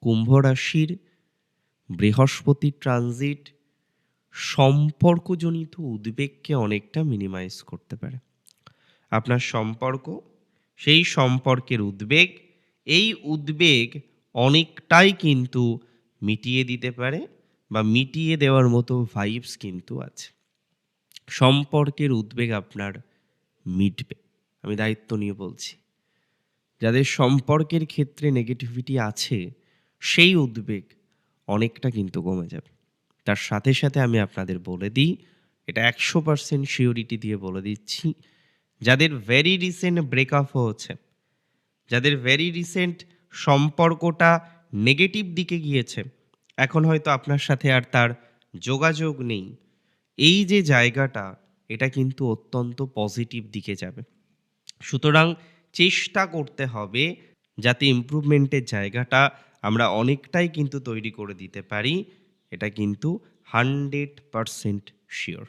কুম্ভ রাশির বৃহস্পতি ট্রানজিট সম্পর্কজনিত উদ্বেগকে অনেকটা মিনিমাইজ করতে পারে। আপনার সম্পর্ক, সেই সম্পর্কের উদ্বেগ, এই উদ্বেগ অনেকটাই কিন্তু মিটিয়ে দিতে পারে বা মিটিয়ে দেওয়ার মতো ভাইবস কিন্তু আছে। সম্পর্কের উদ্বেগ আপনার মিটবে। আমি দায়িত্ব নিয়ে বলছি। যাদের সম্পর্কের ক্ষেত্রে নেগেটিভিটি আছে, সেই উদ্বেগ অনেকটা কিন্তু কমে যাবে। তার সাথে, সাথে আমি আপনাদের বলে দিই, এটা ১০০% সিওরিটি দিয়ে বলে দিচ্ছি, যাদের ভেরি রিসেন্ট ব্রেকআপ হয়েছে, যাদের ভেরি রিসেন্ট সম্পর্কটা নেগেটিভ দিকে গিয়েছে, এখন হয়তো আপনার সাথে আর তার যোগাযোগ নেই। এই যে জায়গাটা, এটা কিন্তু অত্যন্ত পজিটিভ দিকে যাবে। সুতরাং চেষ্টা করতে হবে যাতে ইমপ্রুভমেন্টের জায়গাটা আমরা অনেকটাই কিন্তু তৈরি করে দিতে পারি। এটা কিন্তু 100% শিওর।